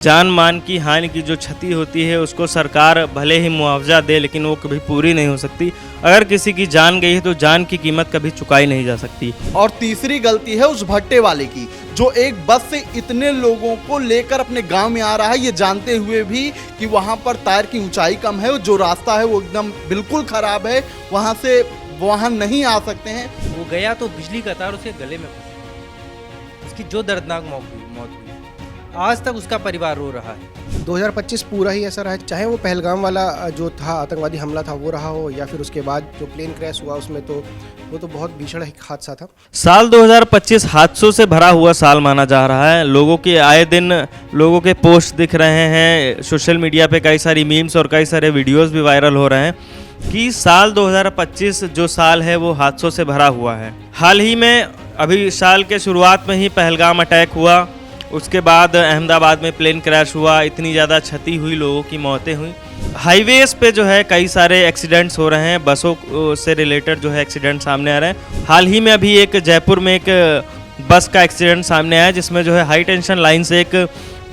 जान मान की हानि की जो क्षति होती है उसको सरकार भले ही मुआवजा दे, लेकिन वो कभी पूरी नहीं हो सकती। अगर किसी की जान गई है तो जान की कीमत कभी चुकाई नहीं जा सकती। और तीसरी गलती है उस भट्टे वाले की, जो एक बस से इतने लोगों को लेकर अपने गांव में आ रहा है, ये जानते हुए भी कि वहां पर टायर की ऊंचाई कम है, जो रास्ता है वो एकदम बिल्कुल खराब है, वहां से वाहन नहीं आ सकते हैं। वो गया तो बिजली का तार उसके गले में फंसा। उसकी जो दर्दनाक मौत हुई, आज तक उसका परिवार रो रहा है। 2025 पूरा ही ऐसा रहा, चाहे वो पहलगाम वाला जो था आतंकवादी हमला था वो रहा हो, या फिर उसके बाद जो प्लेन क्रैश हुआ उसमें तो वो तो बहुत भीषण हादसा था। साल 2025 हादसों से भरा हुआ साल माना जा रहा है। लोगों के आए दिन लोगों के पोस्ट दिख रहे हैं, सोशल मीडिया पे कई सारी मीम्स और कई सारे वीडियोस भी वायरल हो रहे हैं कि साल 2025 जो साल है वो हादसों से भरा हुआ है। हाल ही में अभी साल के शुरुआत में ही पहलगाम अटैक हुआ, उसके बाद अहमदाबाद में प्लेन क्रैश हुआ, इतनी ज़्यादा क्षति हुई, लोगों की मौतें हुई। हाईवेज पे जो है कई सारे एक्सीडेंट्स हो रहे हैं, बसों से रिलेटेड जो है एक्सीडेंट सामने आ रहे हैं। हाल ही में अभी एक जयपुर में एक बस का एक्सीडेंट सामने आया, जिसमें जो है हाई टेंशन लाइन से एक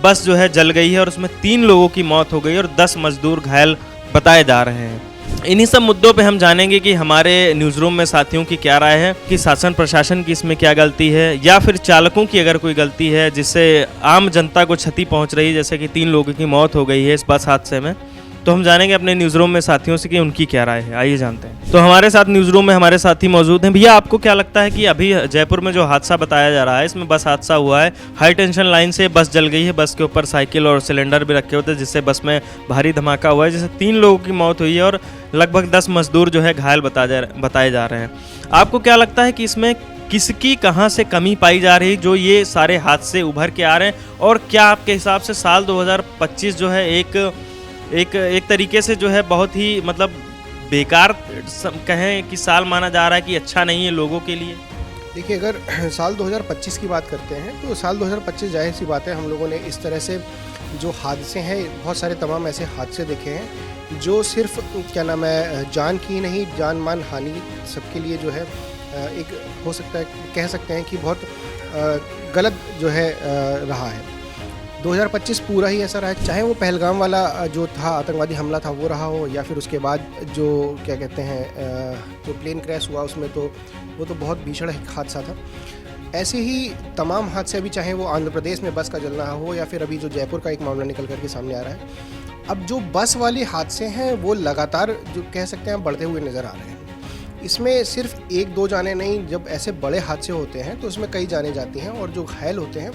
बस जो है जल गई है और उसमें 3 लोगों की मौत हो गई और 10 मजदूर घायल बताए जा रहे हैं। इन्हीं सब मुद्दों पे हम जानेंगे कि हमारे न्यूज़ रूम में साथियों की क्या राय है, कि शासन प्रशासन की इसमें क्या गलती है, या फिर चालकों की अगर कोई गलती है जिससे आम जनता को क्षति पहुंच रही है, जैसे कि 3 लोगों की मौत हो गई है इस बस हादसे में। तो हम जानेंगे अपने न्यूज़ रूम में साथियों से कि उनकी क्या राय है। आइए जानते हैं। तो हमारे साथ न्यूज़ रूम में हमारे साथी मौजूद हैं। भैया, आपको क्या लगता है कि अभी जयपुर में जो हादसा बताया जा रहा है, इसमें बस हादसा हुआ है, हाई टेंशन लाइन से बस जल गई है, बस के ऊपर साइकिल और सिलेंडर भी रखे होते हैं, जिससे बस में भारी धमाका हुआ है, जिससे 3 लोगों की मौत हुई है और लगभग 10 मजदूर जो है घायल बताए जा रहे हैं। आपको क्या लगता है कि इसमें किसकी कहां से कमी पाई जा रही, जो ये सारे हादसे उभर के आ रहे हैं? और क्या आपके हिसाब से साल 2025 जो है एक तरीके से जो है बहुत ही मतलब बेकार कहें कि साल माना जा रहा है, कि अच्छा नहीं है लोगों के लिए? देखिए, अगर साल 2025 की बात करते हैं तो साल 2025 जाहिर सी बात है, हम लोगों ने इस तरह से जो हादसे हैं, बहुत सारे तमाम ऐसे हादसे देखे हैं जो सिर्फ क्या नाम है जान की नहीं, जान मान हानि सबके लिए जो है एक हो सकता है, कह सकते हैं कि बहुत गलत जो है रहा है। 2025 पूरा ही ऐसा रहा, चाहे वो पहलगाम वाला जो था आतंकवादी हमला था वो रहा हो, या फिर उसके बाद जो क्या कहते हैं जो प्लेन क्रैश हुआ उसमें तो वो तो बहुत भीषण हादसा था। ऐसे ही तमाम हादसे, अभी चाहे वो आंध्र प्रदेश में बस का जलना हो, या फिर अभी जो जयपुर का एक मामला निकल करके सामने आ रहा है। अब जो बस वाले हादसे हैं वो लगातार जो कह सकते हैं बढ़ते हुए नज़र आ रहे हैं। इसमें सिर्फ 1-2 जाने नहीं, जब ऐसे बड़े हादसे होते हैं तो उसमें कई जाने जाती हैं, और जो घायल होते हैं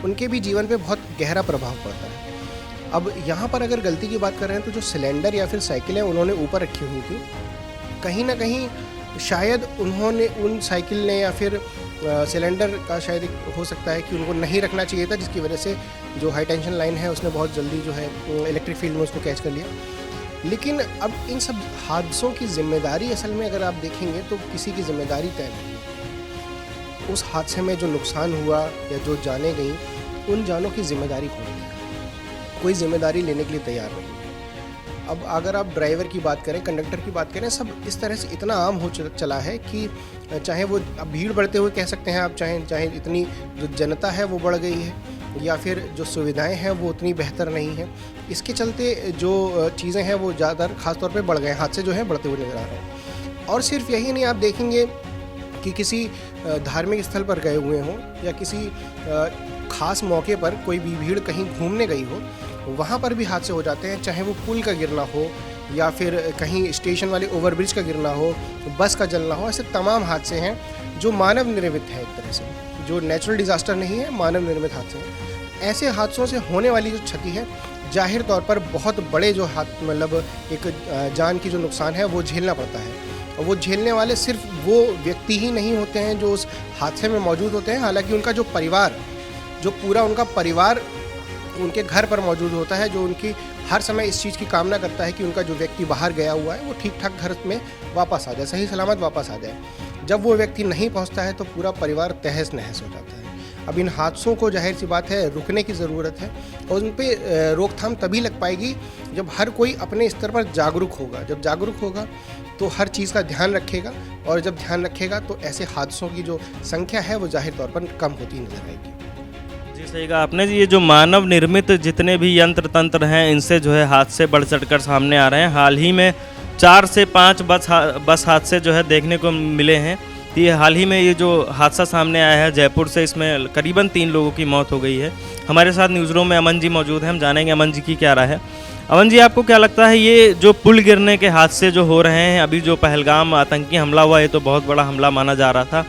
उनके भी जीवन पे बहुत गहरा प्रभाव पड़ता है। अब यहाँ पर अगर गलती की बात कर रहे हैं तो जो सिलेंडर या फिर साइकिलें उन्होंने ऊपर रखी हुई थी, कहीं ना कहीं शायद उन्होंने उन साइकिल ने या फिर सिलेंडर का शायद हो सकता है कि उनको नहीं रखना चाहिए था, जिसकी वजह से जो हाई टेंशन लाइन है उसने बहुत जल्दी जो है इलेक्ट्रिक फील्ड में उसको कैच कर लिया। लेकिन अब इन सब हादसों की जिम्मेदारी असल में अगर आप देखेंगे तो किसी की जिम्मेदारी तय नहीं है। उस हादसे में जो नुकसान हुआ या जो जाने गई, उन जानों की जिम्मेदारी कौन है? कोई जिम्मेदारी लेने के लिए तैयार नहीं है। अब अगर आप ड्राइवर की बात करें, कंडक्टर की बात करें, सब इस तरह से इतना आम हो चला है कि चाहे वो अब भीड़ बढ़ते हुए कह सकते हैं आप, चाहे इतनी जो जनता है वो बढ़ गई है, या फिर जो सुविधाएं हैं वो उतनी बेहतर नहीं है। इसके चलते जो चीज़ें हैं वो ज़्यादा खासतौर पे बढ़ गए हैं, हादसे जो हैं बढ़ते हुए नज़र आ रहे हैं। और सिर्फ यही नहीं, आप देखेंगे कि किसी धार्मिक स्थल पर गए हुए हों या किसी ख़ास मौके पर कोई भी भीड़ कहीं घूमने गई हो, वहाँ पर भी हादसे हो जाते हैं, चाहे वो पुल का गिरना हो या फिर कहीं स्टेशन वाले ओवरब्रिज का गिरना हो, बस का जलना हो। ऐसे तमाम हादसे हैं जो मानव निर्मित है, एक तरह से जो नेचुरल डिज़ास्टर नहीं है, मानव निर्मित हादसे हैं। ऐसे हादसों से होने वाली जो क्षति है, जाहिर तौर पर बहुत बड़े जो मतलब एक जान की जो नुकसान है वो झेलना पड़ता है। और वो झेलने वाले सिर्फ वो व्यक्ति ही नहीं होते हैं जो उस हादसे में मौजूद होते हैं, हालांकि उनका जो परिवार, जो पूरा उनका परिवार उनके घर पर मौजूद होता है, जो उनकी हर समय इस चीज़ की कामना करता है कि उनका जो व्यक्ति बाहर गया हुआ है वो ठीक ठाक घर में वापस आ जाए, सही सलामत वापस आ जाए। जब वो व्यक्ति नहीं पहुंचता है तो पूरा परिवार तहस नहस हो जाता है। अब इन हादसों को जाहिर सी बात है रुकने की ज़रूरत है, और उन पर रोकथाम तभी लग पाएगी जब हर कोई अपने स्तर पर जागरूक होगा। जब जागरूक होगा तो हर चीज़ का ध्यान रखेगा, और जब ध्यान रखेगा तो ऐसे हादसों की जो संख्या है वो जाहिर तौर पर कम होती नजर आएगी। जी सही कहा आपने। ये जो मानव निर्मित जितने भी यंत्र तंत्र हैं, इनसे जो है हादसे बढ़ चढ़कर सामने आ रहे हैं। हाल ही में 4 से 5 बस हादसे जो है देखने को मिले हैं। तो ये हाल ही में ये जो हादसा सामने आया है जयपुर से, इसमें करीबन 3 लोगों की मौत हो गई है। हमारे साथ न्यूज़ रूम में अमन जी मौजूद हैं, हम जानेंगे अमन जी की क्या राय है। अमन जी, आपको क्या लगता है ये जो पुल गिरने के हादसे जो हो रहे हैं, अभी जो पहलगाम आतंकी हमला हुआ, ये तो बहुत बड़ा हमला माना जा रहा था,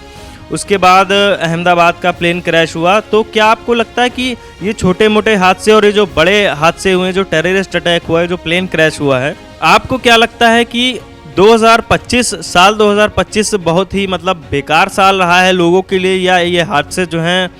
उसके बाद अहमदाबाद का प्लेन क्रैश हुआ, तो क्या आपको लगता है कि ये छोटे मोटे हादसे और ये जो बड़े हादसे हुए, जो टेररिस्ट अटैक हुआ है, जो प्लेन क्रैश हुआ है, आपको क्या लगता है कि 2025 बहुत ही मतलब बेकार साल रहा है लोगों के लिए, या ये हादसे जो हैं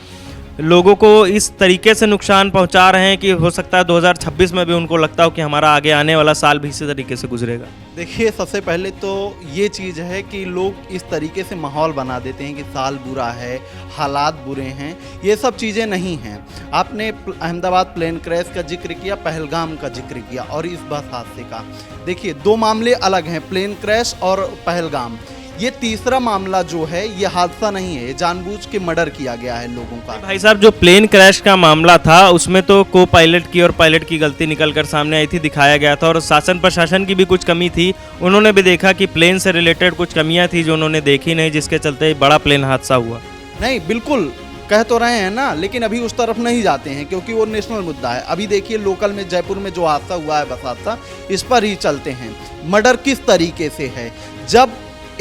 लोगों को इस तरीके से नुकसान पहुंचा रहे हैं कि हो सकता है 2026 में भी उनको लगता हो कि हमारा आगे आने वाला साल भी इसी तरीके से गुजरेगा? देखिए, सबसे पहले तो ये चीज़ है कि लोग इस तरीके से माहौल बना देते हैं कि साल बुरा है, हालात बुरे हैं। ये सब चीज़ें नहीं हैं। आपने अहमदाबाद प्लेन क्रैश का जिक्र किया, पहलगाम का जिक्र किया और इस बस हादसे का। देखिए, 2 मामले अलग हैं, प्लेन क्रैश और पहलगाम। ये तीसरा मामला जो है, ये हादसा नहीं है, ये जानबूझ के मर्डर किया गया है लोगों का। भाई साहब, जो प्लेन क्रैश का मामला था उसमें तो को पायलट की और पायलट की गलती निकलकर सामने आई थी, दिखाया गया था, और शासन प्रशासन की भी कुछ कमी थी। उन्होंने भी देखा कि प्लेन से रिलेटेड कुछ कमियां थी जो उन्होंने देखी नहीं, जिसके चलते बड़ा प्लेन हादसा हुआ। नहीं, बिल्कुल कह तो रहे हैं ना, लेकिन अभी उस तरफ नहीं जाते हैं क्योंकि वो नेशनल मुद्दा है। अभी देखिए, लोकल में जयपुर में जो हादसा हुआ है, बस हादसा, इस पर ही चलते हैं। मर्डर किस तरीके से है, जब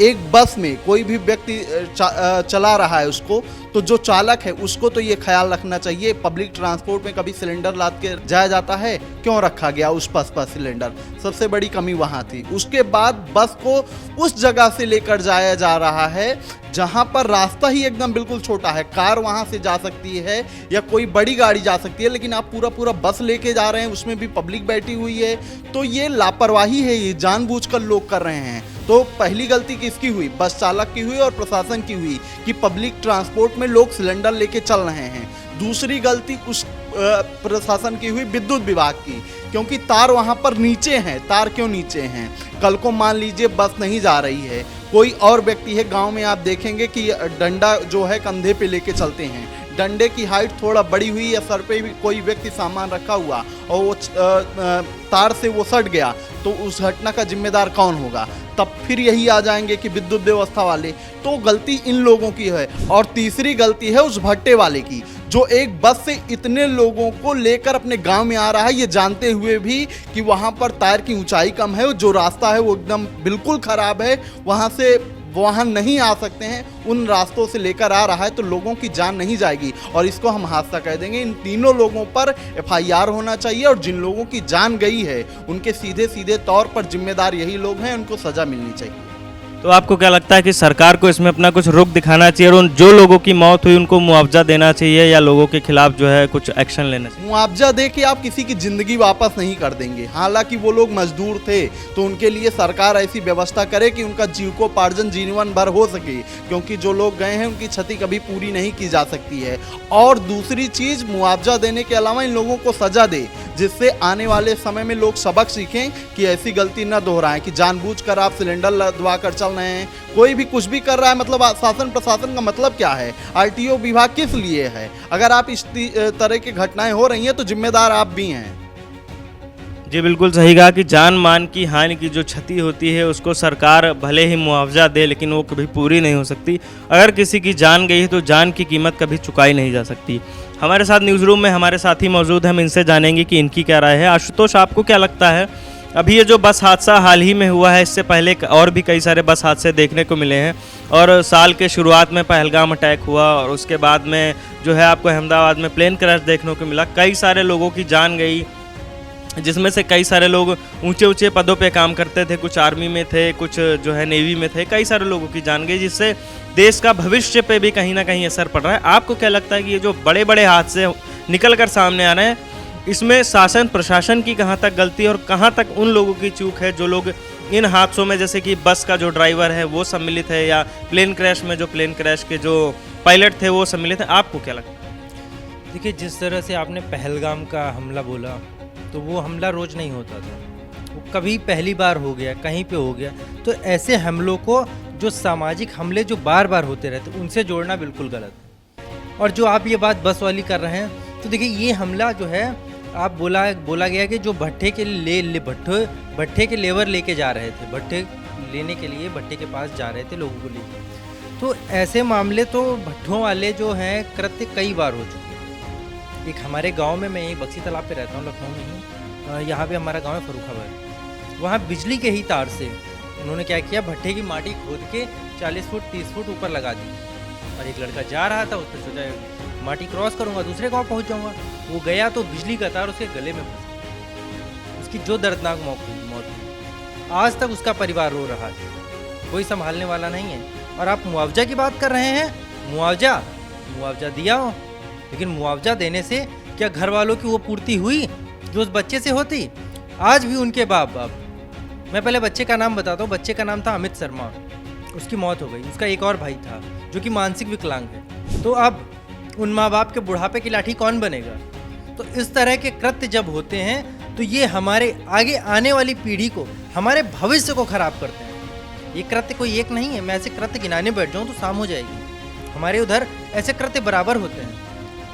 एक बस में कोई भी व्यक्ति चला रहा है उसको, तो जो चालक है उसको तो ये ख्याल रखना चाहिए, पब्लिक ट्रांसपोर्ट में कभी सिलेंडर लाद के जाया जाता है, क्यों रखा गया उस बस पर सिलेंडर? सबसे बड़ी कमी वहाँ थी। उसके बाद बस को उस जगह से लेकर जाया जा रहा है जहाँ पर रास्ता ही एकदम बिल्कुल छोटा है। कार वहाँ से जा सकती है या कोई बड़ी गाड़ी जा सकती है, लेकिन आप पूरा बस लेके जा रहे हैं, उसमें भी पब्लिक बैठी हुई है। तो ये लापरवाही है, ये जानबूझकर लोग कर रहे हैं। तो पहली गलती किसकी हुई? बस चालक की हुई और प्रशासन की हुई कि पब्लिक ट्रांसपोर्ट में लोग सिलेंडर लेके चल रहे हैं। दूसरी गलती उस प्रशासन की हुई विद्युत विभाग की, क्योंकि तार वहाँ पर नीचे हैं। तार क्यों नीचे हैं? कल को मान लीजिए बस नहीं जा रही है, कोई और व्यक्ति है, गांव में आप देखेंगे कि डंडा जो है कंधे पे लेके चलते हैं, डंडे की हाइट थोड़ा बड़ी हुई या सर पे भी कोई व्यक्ति सामान रखा हुआ और वो तार से वो सट गया, तो उस घटना का जिम्मेदार कौन होगा? तब फिर यही आ जाएंगे कि विद्युत व्यवस्था वाले। तो गलती इन लोगों की है। और तीसरी गलती है उस भट्टे वाले की, जो एक बस से इतने लोगों को लेकर अपने गांव में आ रहा है, ये जानते हुए भी कि वहां पर टायर की ऊंचाई कम है, जो रास्ता है वो एकदम बिल्कुल खराब है, वहां से वाहन नहीं आ सकते हैं, उन रास्तों से लेकर आ रहा है, तो लोगों की जान नहीं जाएगी और इसको हम हादसा कह देंगे। इन तीनों लोगों पर FIR होना चाहिए और जिन लोगों की जान गई है उनके सीधे सीधे तौर पर जिम्मेदार यही लोग हैं, उनको सजा मिलनी चाहिए। तो आपको क्या लगता है कि सरकार को इसमें अपना कुछ रुख दिखाना चाहिए और उन जो लोगों की मौत हुई उनको मुआवजा देना चाहिए, या लोगों के खिलाफ जो है कुछ एक्शन लेना चाहिए? मुआवजा दे के आप किसी की जिंदगी वापस नहीं कर देंगे। हालांकि वो लोग मजदूर थे, तो उनके लिए सरकार ऐसी व्यवस्था करे कि उनका जीविकोपार्जन जीवन भर हो सके, क्योंकि जो लोग गए हैं उनकी क्षति कभी पूरी नहीं की जा सकती है। और दूसरी चीज, मुआवजा देने के अलावा इन लोगों को सजा दे, जिससे आने वाले समय में लोग सबक सीखें कि ऐसी गलती न दोहराएं कि जानबूझकर आप सिलेंडर लदवा कर चल रहे हैं, कोई भी कुछ भी कर रहा है। मतलब शासन प्रशासन का मतलब क्या है? RTO विभाग किस लिए है? अगर आप इस तरह की घटनाएं हो रही हैं तो जिम्मेदार आप भी हैं। जी बिल्कुल सही कहा कि जान मान की हानि की जो क्षति होती है उसको सरकार भले ही मुआवजा दे, लेकिन वो कभी पूरी नहीं हो सकती। अगर किसी की जान गई है तो जान की कीमत कभी चुकाई नहीं जा सकती। हमारे साथ न्यूज़ रूम में हमारे साथी मौजूद हैं, हम इनसे जानेंगे कि इनकी क्या राय है। आशुतोष, आपको क्या लगता है, अभी ये जो बस हादसा हाल ही में हुआ है, इससे पहले और भी कई सारे बस हादसे देखने को मिले हैं, और साल के शुरुआत में पहलगाम अटैक हुआ और उसके बाद में जो है आपको अहमदाबाद में प्लेन क्रैश देखने को मिला, कई सारे लोगों की जान गई, जिसमें से कई सारे लोग ऊंचे ऊंचे पदों पे काम करते थे, कुछ आर्मी में थे, कुछ जो है नेवी में थे, कई सारे लोगों की जान गई, जिससे देश का भविष्य पे भी कहीं ना कहीं असर पड़ रहा है। आपको क्या लगता है कि ये जो बड़े बड़े हादसे निकल कर सामने आ रहे हैं, इसमें शासन प्रशासन की कहाँ तक गलती और कहाँ तक उन लोगों की चूक है जो लोग इन हादसों में, जैसे कि बस का जो ड्राइवर है वो सम्मिलित है, या प्लेन क्रैश में जो प्लेन क्रैश के जो पायलट थे वो सम्मिलित है? आपको क्या लगता है? देखिए, जिस तरह से आपने पहलगाम का हमला बोला, तो वो हमला रोज़ नहीं होता था, वो कभी पहली बार हो गया, कहीं पे हो गया। तो ऐसे हमलों को, जो सामाजिक हमले जो बार बार होते रहते, उनसे जोड़ना बिल्कुल गलत है। और जो आप ये बात बस वाली कर रहे हैं, तो देखिए ये हमला जो है आप बोला गया कि जो भट्टे के लेबर लेके जा रहे थे, भट्टे लेने के लिए भट्टे के पास जा रहे थे लोगों को लेके। तो ऐसे मामले तो भट्टों वाले जो हैं कृत्य कई बार हो चुके हैं। एक हमारे गांव में, मैं यही बक्सी तालाब पे रहता हूँ लखनऊ में ही, यहाँ पे हमारा गांव है फर्रुखाबाद। वहाँ बिजली के ही तार से उन्होंने क्या किया, भट्टे की माटी खोद के 40 फुट 30 फुट ऊपर लगा दी। और एक लड़का जा रहा था, उसने सोचा माटी क्रॉस करूँगा, दूसरे गाँव पहुँच जाऊँगा। वो गया तो बिजली का तार उसके गले में फंस गया। उसकी जो दर्दनाक मौत हुई, आज तक उसका परिवार रो रहा है, कोई संभालने वाला नहीं है। और आप मुआवजा की बात कर रहे हैं, मुआवजा दिया हो, लेकिन मुआवजा देने से क्या घर वालों की वो पूर्ति हुई जो उस बच्चे से होती? आज भी उनके बाप, मैं पहले बच्चे का नाम बताता हूँ। बच्चे का नाम था अमित शर्मा, उसकी मौत हो गई। उसका एक और भाई था जो कि मानसिक विकलांग है। तो अब उन माँ बाप के बुढ़ापे की लाठी कौन बनेगा? तो इस तरह के कृत्य जब होते हैं तो ये हमारे आगे आने वाली पीढ़ी को, हमारे भविष्य को खराब करते हैं। ये कृत्य कोई एक नहीं है, मैं ऐसे कृत्य गिनाने बैठ जाऊँ तो शाम हो जाएगी। हमारे उधर ऐसे कृत्य बराबर होते हैं।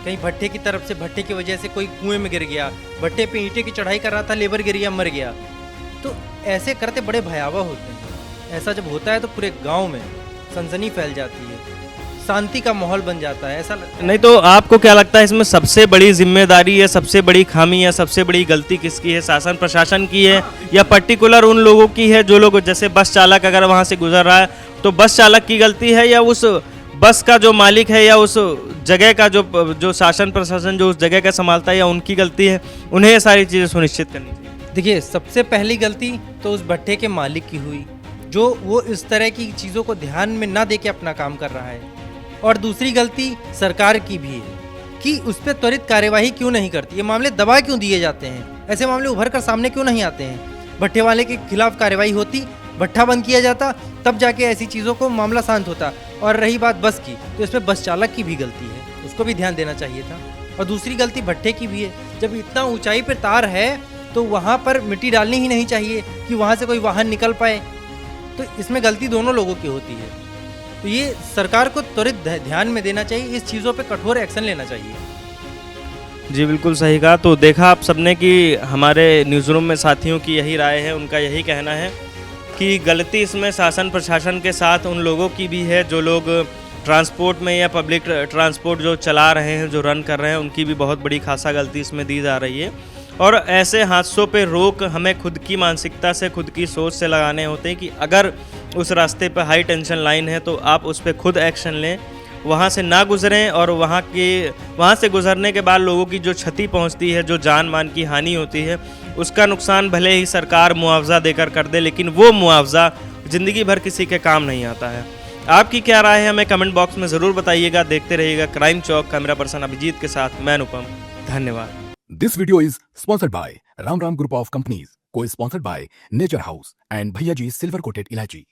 कहीं भट्टे की तरफ से, भट्टे की वजह से कोई कुएं में गिर गया, भट्टे पे ईंटे की चढ़ाई कर रहा था, लेबर गिर गया, मर गया। तो ऐसे कृत्य बड़े भयावह होते हैं। ऐसा जब होता है तो पूरे गाँव में सनसनी फैल जाती है, शांति का माहौल बन जाता है, ऐसा लगता है। नहीं तो आपको क्या लगता है इसमें सबसे बड़ी जिम्मेदारी या सबसे बड़ी खामी या सबसे बड़ी गलती किसकी है? शासन प्रशासन की है या पर्टिकुलर उन लोगों की है जो लोग, जैसे बस चालक अगर वहाँ से गुजर रहा है तो बस चालक की गलती है, या उस बस का जो मालिक है या उस जगह का जो शासन प्रशासन जो उस जगह का संभालता है, या उनकी गलती है? उन्हें ये सारी चीज़ें सुनिश्चित करनी चाहिए। देखिए सबसे पहली गलती तो उस भट्टे के मालिक की हुई, जो वो इस तरह की चीज़ों को ध्यान में ना दे के अपना काम कर रहा है। और दूसरी गलती सरकार की भी है कि उस पर त्वरित कार्यवाही क्यों नहीं करती, ये मामले दबा क्यों दिए जाते हैं, ऐसे मामले उभर कर सामने क्यों नहीं आते हैं। भट्टे वाले के खिलाफ कार्यवाही होती, भट्ठा बंद किया जाता, तब जाके ऐसी चीज़ों को मामला शांत होता। और रही बात बस की, तो इसमें बस चालक की भी गलती है, उसको भी ध्यान देना चाहिए था। और दूसरी गलती भट्टे की भी है, जब इतना ऊंचाई पर तार है तो वहाँ पर मिट्टी डालनी ही नहीं चाहिए कि वहाँ से कोई वाहन निकल पाए। तो इसमें गलती दोनों लोगों की होती है। तो ये सरकार को त्वरित ध्यान में देना चाहिए, इस चीज़ों पे कठोर एक्शन लेना चाहिए। जी बिल्कुल सही कहा। तो देखा आप सबने कि हमारे न्यूज़ रूम में साथियों की यही राय है, उनका यही कहना है कि गलती इसमें शासन प्रशासन के साथ उन लोगों की भी है जो लोग ट्रांसपोर्ट में या पब्लिक ट्रांसपोर्ट जो चला रहे हैं, जो रन कर रहे हैं, उनकी भी बहुत बड़ी खासा गलती इसमें दी जा रही है। और ऐसे हादसों पे रोक हमें खुद की मानसिकता से, खुद की सोच से लगाने होते हैं कि अगर उस रास्ते पे हाई टेंशन लाइन है तो आप उस पर खुद एक्शन लें, वहाँ से ना गुजरें। और वहाँ से गुजरने के बाद लोगों की जो क्षति पहुँचती है, जो जान मान की हानि होती है, उसका नुकसान भले ही सरकार मुआवजा देकर कर दे, लेकिन वो मुआवजा ज़िंदगी भर किसी के काम नहीं आता है। आपकी क्या राय है हमें कमेंट बॉक्स में ज़रूर बताइएगा। देखते रहिएगा क्राइम चौक, कैमरा पर्सन अभिजीत के साथ मैं अनुपम। धन्यवाद। This video is sponsored by Ram Ram Group of Companies, co-sponsored by Nature House and Bhaiya Ji Silver Coated Ilachi.